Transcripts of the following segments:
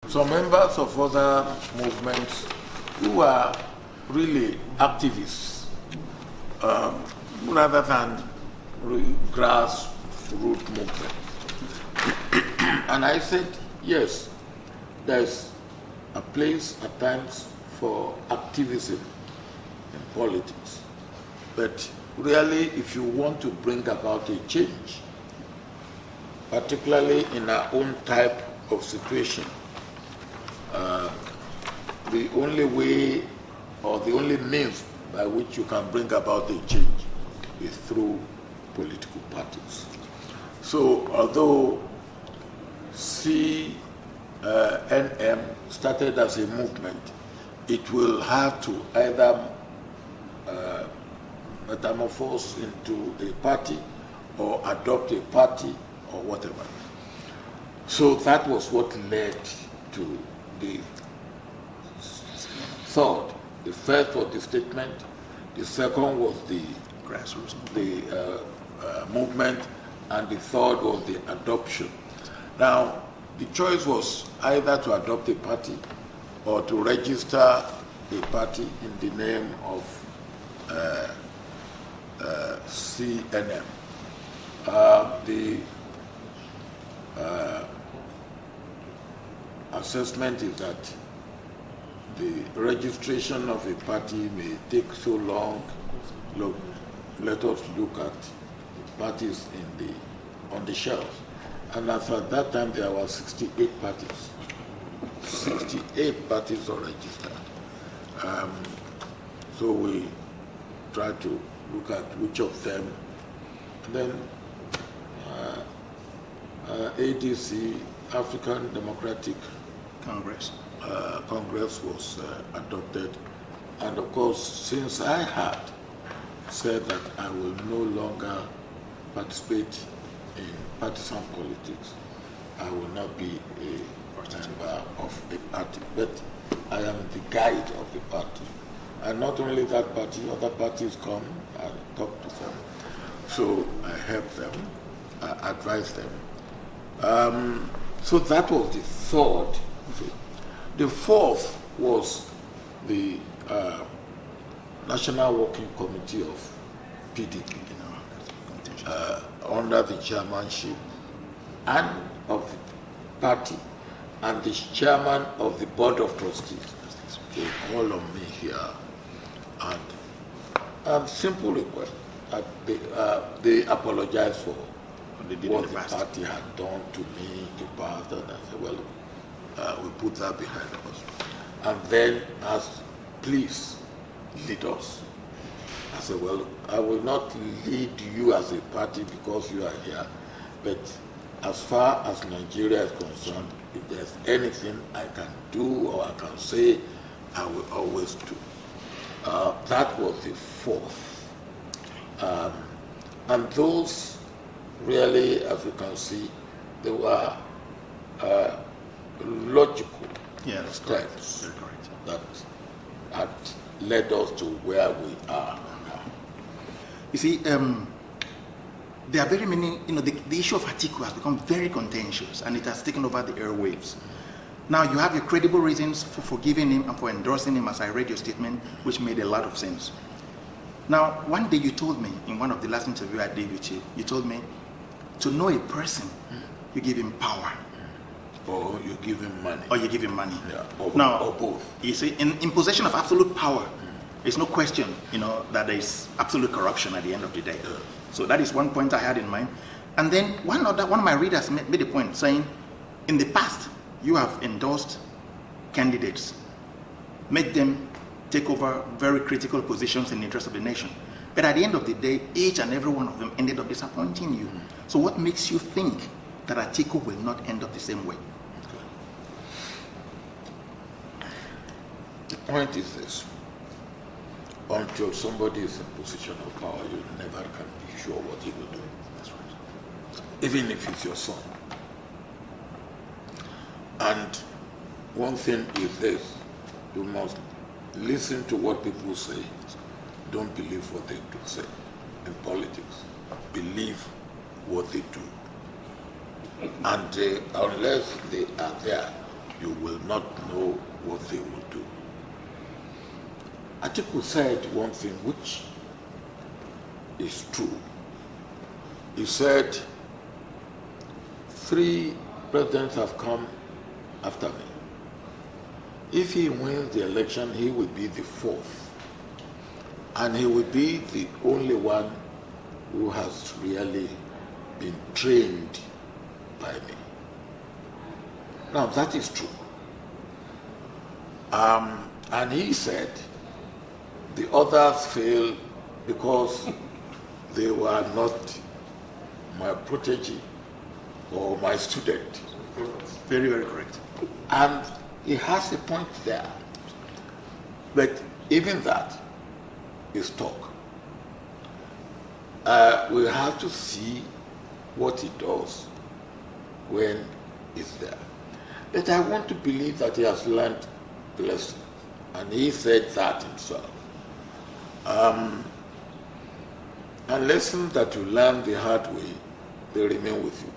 some members of other movements who are really activists rather than grassroots movement. And I said, yes, there's a place at times for activism in politics. But really, if you want to bring about a change, particularly in our own type of situation, the only way or the only means by which you can bring about a change is through political parties. So although CNM started as a movement, it will have to either metamorphose into a party or adopt a party or whatever. So that was what led to the third. The first was the statement, the second was the grassroots movement, and the third was the adoption. Now, the choice was either to adopt a party or to register a party in the name of CNM. The assessment is that the registration of a party may take so long. Look, let us look at parties on the shelf. And as at that time, there were 68 parties. 68 parties are registered. So we tried to look at which of them. And then ADC, African Democratic Congress was adopted. And of course, since I had said that I will no longer participate in partisan politics, I will not be a member of a party, but I am the guide of the party. And not only that party, other parties come and talk to them. So I help them, I advise them. So that was the third thing. The fourth was the National Working Committee of PDP under the chairmanship and of the party and the chairman of the board of trustees. They call on me here and simple request. They apologize for what the party had done to me in the past, and I said, well, we put that behind us. And then asked, please lead us. I said, well, I will not lead you as a party because you are here, but as far as Nigeria is concerned, if there's anything I can do or I can say, I will always do. That was the fourth. And those really, as you can see, they were logical steps that had led us to where we are now. You see, there are very many, the issue of Atiku has become very contentious and it has taken over the airwaves. Now, you have your credible reasons for forgiving him and for endorsing him, as I read your statement, which made a lot of sense. Now, one day you told me, in one of the last interviews I did with you, you told me, to know a person, you give him power. Or you give him money. Or you give him money. Yeah, or both. You see, in possession of absolute power, there's no question, that there is absolute corruption at the end of the day. Yeah. So that is one point I had in mind. And then one of my readers made a point saying, in the past, you have endorsed candidates, made them take over very critical positions in the interest of the nation. But at the end of the day, each and every one of them ended up disappointing you. So what makes you think that Atiku will not end up the same way? The point is this. Until somebody is in position of power, you never can be sure what he will do. That's right. Even if it's your son. And one thing is this, you must listen to what people say. Don't believe what they do say in politics. Believe what they do. And unless they are there you will not know what they will do. Atiku said one thing which is true. He said, 3 presidents have come after me. If he wins the election, he will be the 4th. And he will be the only one who has really been trained by me. Now, that is true. And he said the others failed because they were not my protege or my student. Very, very correct. And he has a point there. But even that is talk. We have to see what he does when he's there. But I want to believe that he has learned the lesson. And he said that himself. And lessons that you learn the hard way, they remain with you.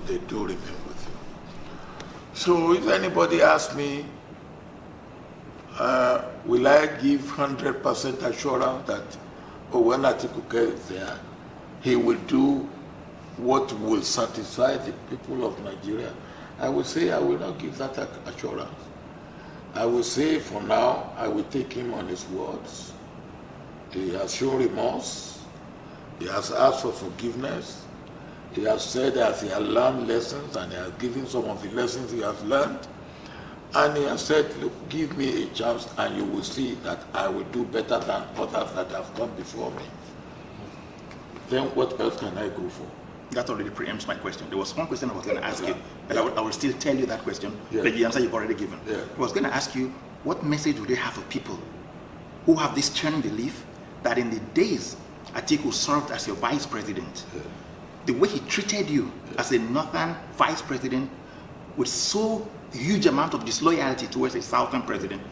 They do remain with you. So if anybody asks me, will I give 100% assurance that when Atiku gets there, he will do what will satisfy the people of Nigeria? I will say I will not give that assurance. I will say for now, I will take him on his words. He has shown remorse. He has asked for forgiveness. He has said that he has learned lessons, and he has given some of the lessons he has learned. And he has said, look, give me a chance and you will see that I will do better than others that have come before me. Then what else can I go for? That already preempts my question. There was one question I was going to ask you, but I will still tell you that question, but the answer you've already given. I was going to ask you, what message would they have for people who have this churning belief that in the days Atiku served as your vice president, the way he treated you as a northern vice president with so huge amount of disloyalty towards a southern president.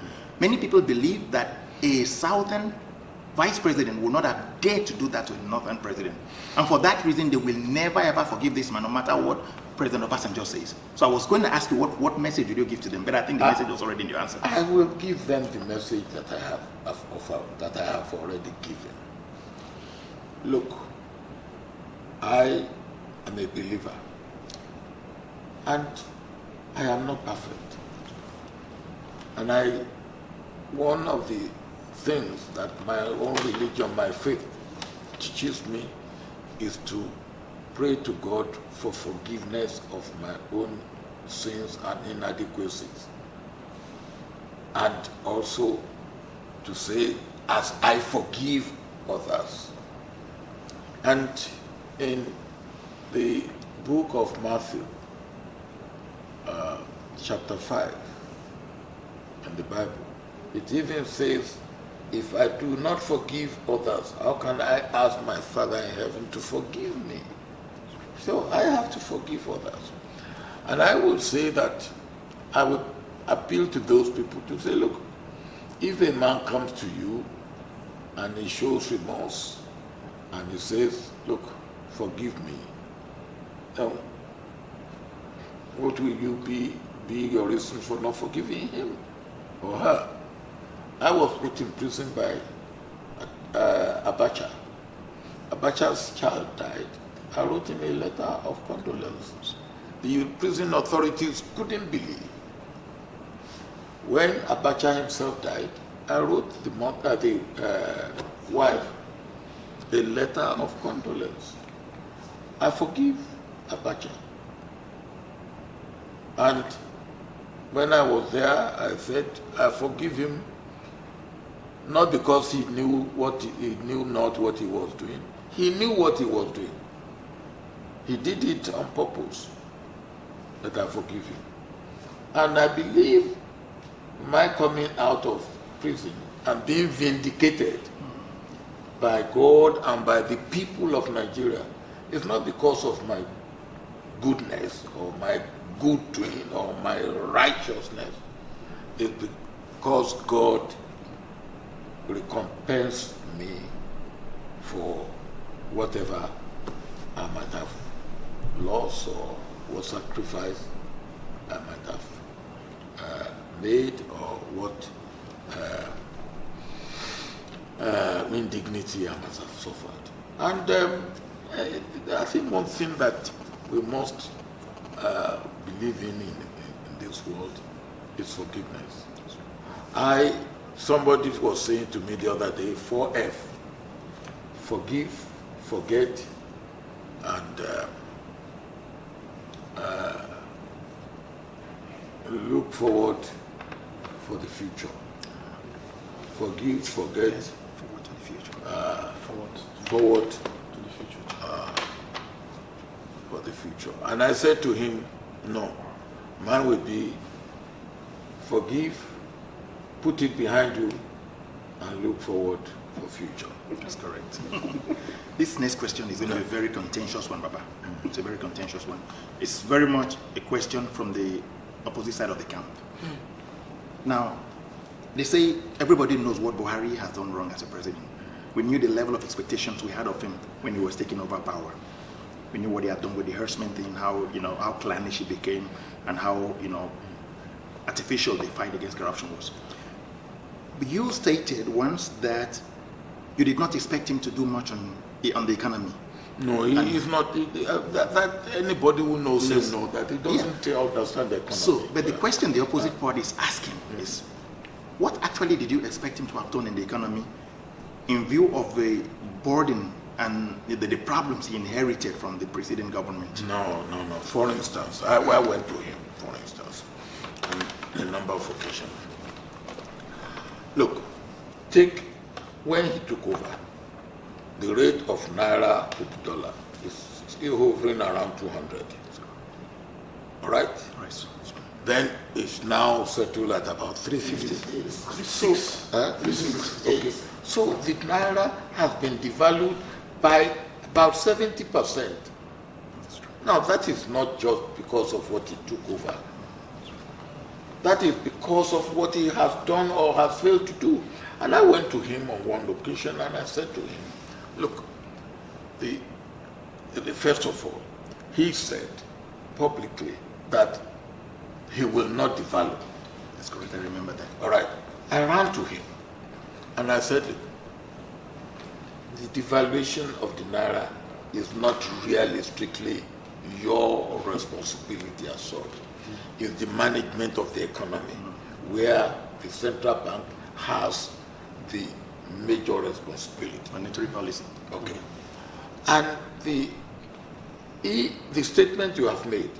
Many people believe that a southern vice president will not have dared to do that to a northern president. And for that reason, they will never ever forgive this man, no matter what President Obasanjo says. So I was going to ask you what message would you give to them, but I think the message was already in your answer. I will give them the message that I have already given. Look, I am a believer, and I am not perfect. And one of the things that my own religion, my faith, teaches me is to pray to God for forgiveness of my own sins and inadequacies. And also to say, as I forgive others. And in the book of Matthew, chapter 5 in the Bible, it even says, if I do not forgive others, how can I ask my Father in heaven to forgive me? So I have to forgive others. And I would say that I would appeal to those people to say, look, if a man comes to you and he shows remorse and he says, look, forgive me, then what will you be your reason for not forgiving him or her? I was put in prison by Abacha. Abacha's child died. I wrote him a letter of condolence. The prison authorities couldn't believe. When Abacha himself died, I wrote the wife a letter of condolence. I forgive Abacha. And when I was there, I said, I forgive him, not because he knew not what he was doing. He knew what he was doing. He did it on purpose, that I forgive him. And I believe my coming out of prison and being vindicated by God and by the people of Nigeria is not because of my goodness or my good doing or my righteousness. It's because God recompensed me for whatever I might have lost or was sacrificed I might have made or what indignity I must have suffered. And I think one thing that we must believe in this world is forgiveness. Somebody was saying to me the other day, 4F, forgive, forget, and look forward for the future. Forgive, forget, Forward to the future. Forward to the future. For the future. And I said to him, no, man will be forgive, put it behind you, and look forward for future. That's correct. This next question is going to be a very contentious one, Baba. It's a very contentious one. It's very much a question from the opposite side of the camp. Now, they say everybody knows what Buhari has done wrong as a president. We knew the level of expectations we had of him when he was taking over power. We knew what he had done with the herdsmen thing, how clannish he became, and how artificial the fight against corruption was. But you stated once that you did not expect him to do much on the economy. No, he is not. That anybody who knows him knows that he doesn't understand the economy. So, but the question the opposite party is asking is, what actually did you expect him to have done in the economy in view of the burden and the problems he inherited from the preceding government? No. For instance, I went to him, for instance, on a number of occasions. Look, take when he took over, the rate of Naira to the dollar is still hovering around 200. All right? Right. Then it's now settled at about 350. So, 360. Okay. So the Naira has been devalued by about 70%. Now that is not just because of what he took over. That is because of what he has done or has failed to do. And I went to him on one occasion and I said to him, look, first of all, he said publicly that he will not devalue. That's correct, I remember that. All right. I ran to him and I said, the devaluation of the Naira is not really strictly your responsibility as such. It's the management of the economy, where the central bank has the major responsibility. Monetary policy. Okay. And the statement you have made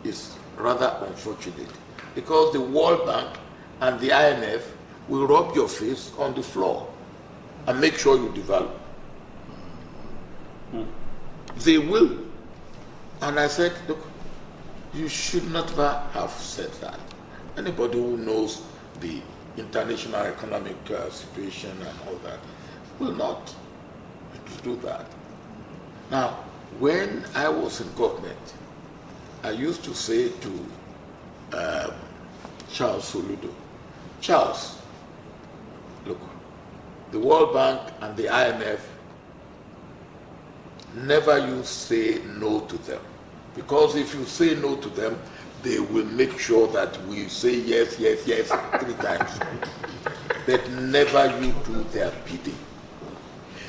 is rather unfortunate, because the World Bank and the IMF will rub your face on the floor and make sure you devalue. They will. And I said, look, you should not have said that. Anybody who knows the international economic situation and all that will not do that. Now, when I was in government, I used to say to Charles Soludo, Charles, look, the World Bank and the IMF, never you say no to them. Because if you say no to them, they will make sure that we say yes, 3 times. But never you do their bidding.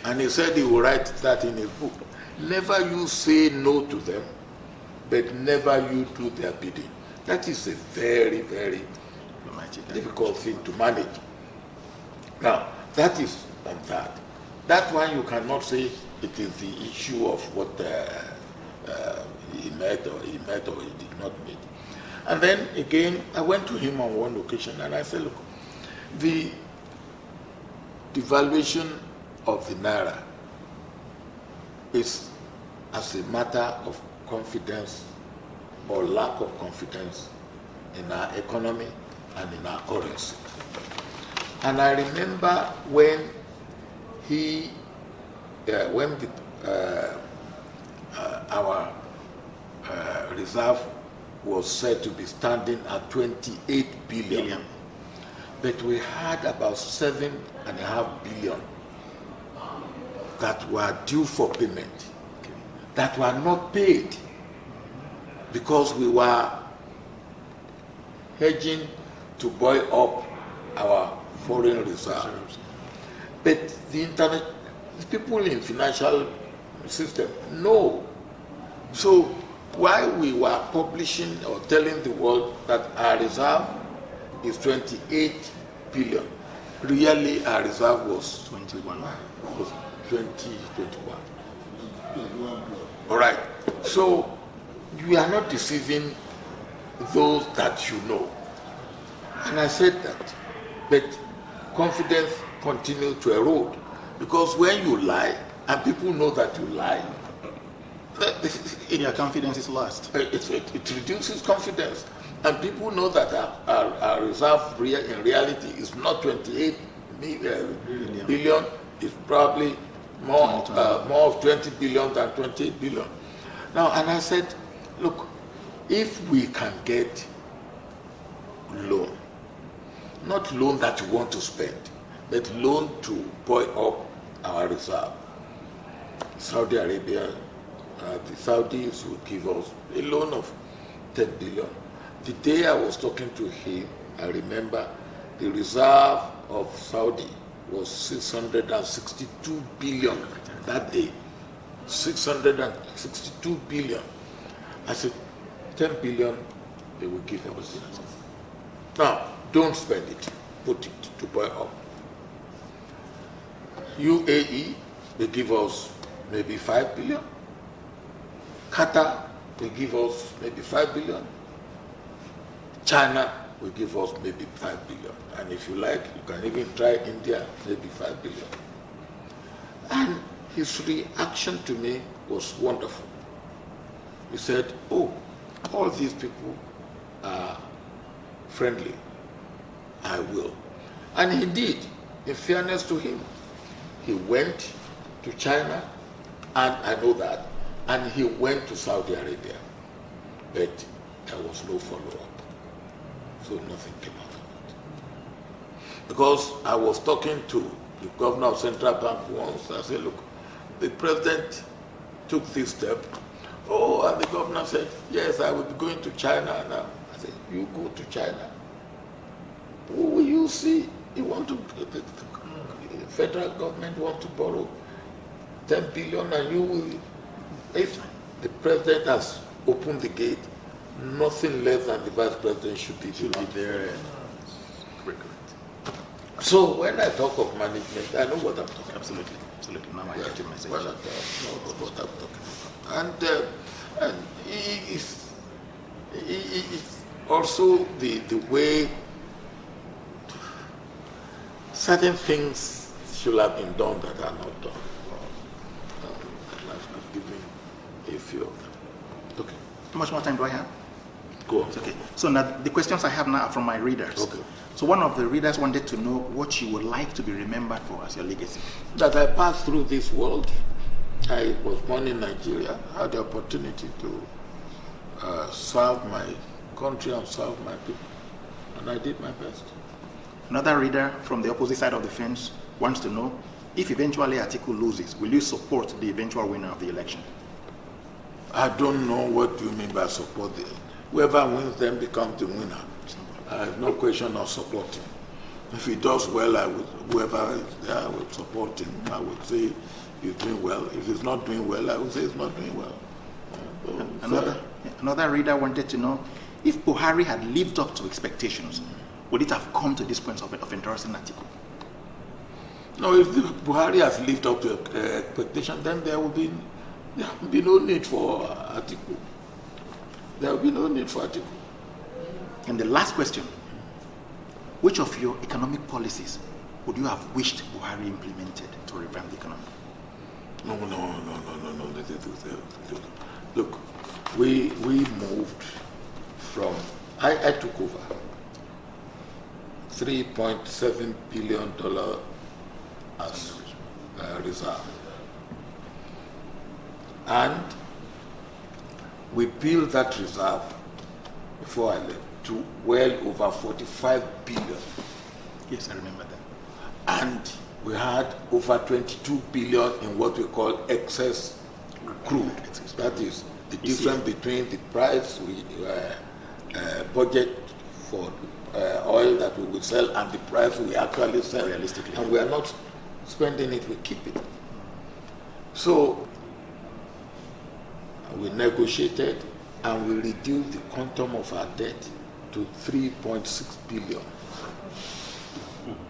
And he said he will write that in his book. Never you say no to them, but never you do their bidding. That is a very, very difficult thing to manage. Now, that is on that. That one you cannot say it is the issue of what he met or he did not meet. And then again, I went to him on one occasion and I said, look, the devaluation of the Naira is as a matter of confidence or lack of confidence in our economy and in our currency. And I remember when our reserve was said to be standing at 28 billion. But we had about 7.5 billion that were due for payment, that were not paid because we were hedging to buoy up our foreign reserves. But the people in financial system know. So while we were publishing or telling the world that our reserve is 28 billion, really our reserve was 21. Was 2021. All right. So you are not deceiving those that you know. And I said that. But confidence continues to erode. Because when you lie, and people know that you lie, confidence is lost. It reduces confidence. And people know that our reserve in reality is not 28 billion, it's probably more of 20 billion than 28 billion. Now, and I said, look, if we can get loan, not loan that you want to spend, but loan to buoy up our reserve. Saudi Arabia, the Saudis will give us a loan of 10 billion. The day I was talking to him, I remember the reserve of Saudi was 662 billion that day. 662 billion. I said, 10 billion they will give us. Now, don't spend it. Put it to buy up. UAE, they give us maybe 5 billion. Qatar, they give us maybe 5 billion. China will give us maybe 5 billion. And if you like, you can even try India, maybe 5 billion. And his reaction to me was wonderful. He said, oh, all these people are friendly. I will. And he did. In fairness to him, he went to China, and I know that, and he went to Saudi Arabia. But there was no follow-up. So nothing came out of it. Because I was talking to the governor of Central Bank once. I said, look, the president took this step. Oh, and the governor said, yes, I will be going to China now. I said, you go to China. Who will you see? You want to, the federal government want to borrow 10 billion, and you will, if the president has opened the gate, nothing less than the vice president should be there. So when I talk of management, I know what I'm talking about. Absolutely. Now I get your message. Well, I know what I'm talking about. And it's also the way certain things should have been done that are not done. And I've given a few of them. Okay. How much more time do I have? Go on. Okay. So now the questions I have now are from my readers. Okay. So one of the readers wanted to know what you would like to be remembered for as your legacy. That I passed through this world. I was born in Nigeria. I had the opportunity to serve my country and serve my people. And I did my best. Another reader from the opposite side of the fence wants to know, if eventually Atiku loses, will you support the eventual winner of the election? I don't know what you mean by support. Whoever wins then becomes the winner. I have no question of supporting. If he does well, whoever is there, I will support him. I would say he's doing well. If he's not doing well, I would say he's not doing well. Another reader wanted to know, if Buhari had lived up to expectations, would it have come to this point of endorsing Atiku? No, if Buhari has lived up to expectation, then there will be no need for Atiku. There will be no need for Atiku. And the last question, which of your economic policies would you have wished Buhari implemented to revamp the economy? No. Look, we moved from, I took over $3.7 billion as reserve. And we built that reserve before I left to well over 45 billion. Yes, I remember that. And we had over 22 billion in what we call excess crude. That is the difference between the price we budget for oil that we will sell and the price we actually sell. Realistically. And we are not spending it, we keep it. So we negotiated and we reduced the quantum of our debt to 3.6 billion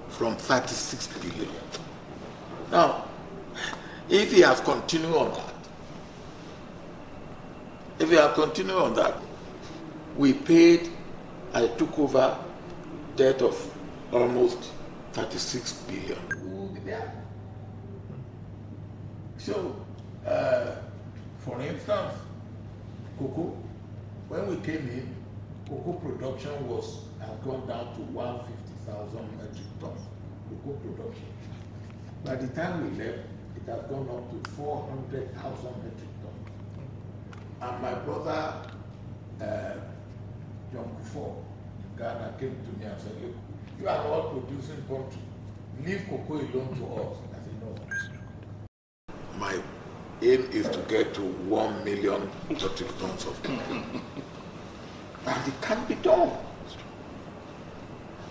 from 36 billion. Now, if he has continued on that, we paid, I took over debt of almost 36 billion. We will be there. So, for instance, cocoa, when we came in, cocoa production had gone down to 150,000 metric tons. Cocoa production. By the time we left, it had gone up to 400,000 metric tons. And my brother, John Kufo, in Ghana, came to me and said, look, you are all producing country. Leave cocoa alone to us. I said, no. My aim is to get to 1 million metric tons of cocoa. And it can be done.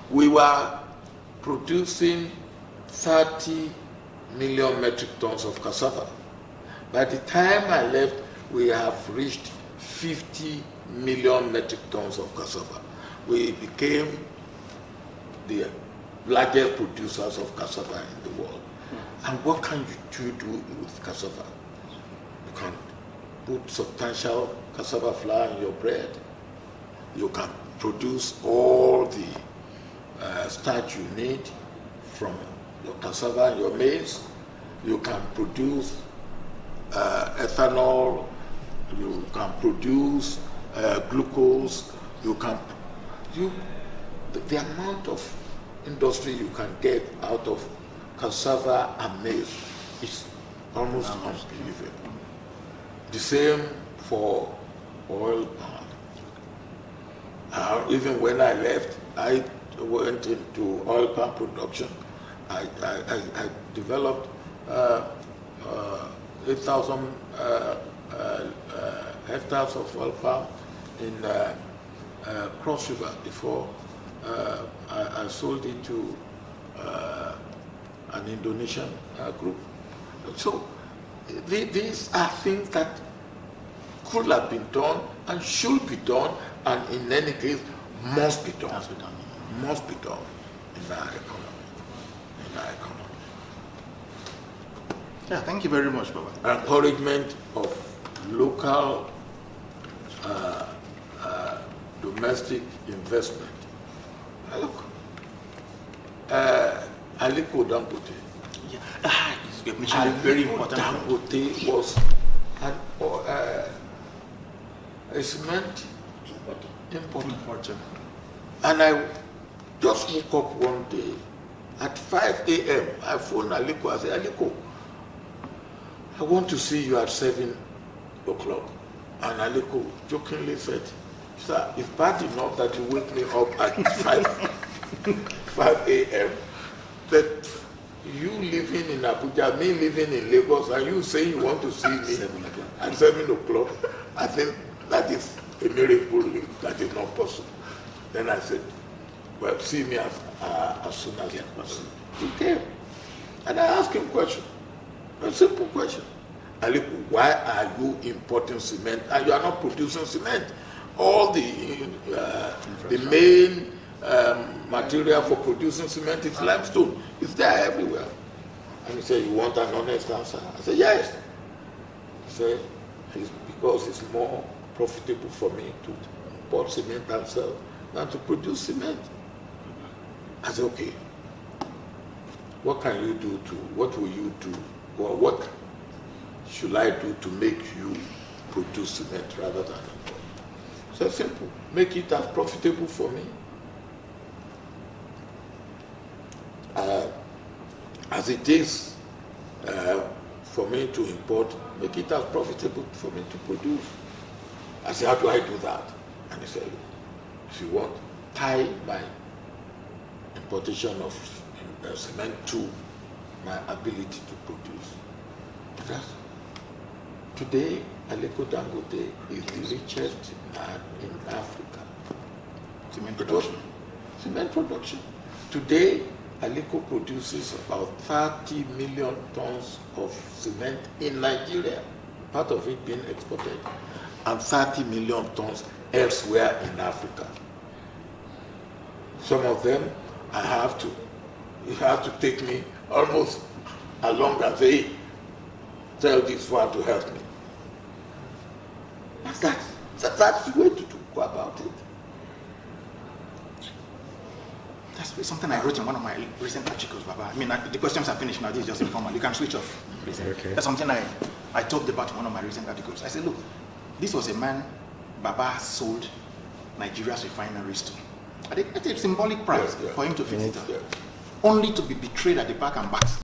We were producing 30 million metric tons of cassava. By the time I left, we have reached 50 million metric tons of cassava. We became the largest producers of cassava in the world. And what can you do with cassava? You can put substantial cassava flour in your bread. You can produce all the starch you need from your cassava and your maize. You can produce ethanol. You can produce glucose. The amount of industry you can get out of cassava and maize is almost unbelievable. The same for oil palm. Even when I left, I went into oil palm production. I developed 8,000 hectares of oil palm in Cross River before I sold it to an Indonesian group. So these are things that could have been done and should be done, and in any case must be done. Must be done in our economy. Yeah, thank you very much, Baba. Encouragement of local domestic investment. Look, Aliko Dangote. Yeah. You mentioned a very important point. Dangote was a cement importer. And I just woke up one day at 5 a.m. I phoned Aliko. I said, Aliko, I want to see you at 7 o'clock. And Aliko jokingly said, sir, it's bad enough that you wake me up at 5 a.m. But you living in Abuja, me living in Lagos, and you say you want to see me at 7 o'clock, I think that is a miracle. That is not possible. Then I said, well, see me as soon as possible. He came. And I asked him a question. A simple question. Aliko, why are you importing cement and you are not producing cement? All the main material for producing cement is limestone. It's there everywhere. And he said, you want an honest answer? I said, yes. He said, it's because it's more profitable for me to import cement and sell than to produce cement. I said, okay, what can you do what will you do? Or what should I do to make you produce cement rather than import? So simple, make it as profitable for me as it is for me to import, make it as profitable for me to produce. I said, how do I do that? And he said, if you want, tie my importation of cement to my ability to produce. Today, Aliko Dangote is the richest man in Africa. Cement It was production. cement production. Today, Aliko produces about 30 million tons of cement in Nigeria, part of it being exported, and 30 million tons elsewhere in Africa. Some of them, you have to take me almost as long as they tell this one to help me. But that's the way to go about it. That's something I wrote in one of my recent articles, Baba. I mean, the questions are finished now. This is just informal. You can switch off, please. Okay. That's something I talked about in one of my recent articles. I said, look, this was a man Baba sold Nigeria's refineries to. At a symbolic price for him to fix it up. Only to be betrayed at the back and back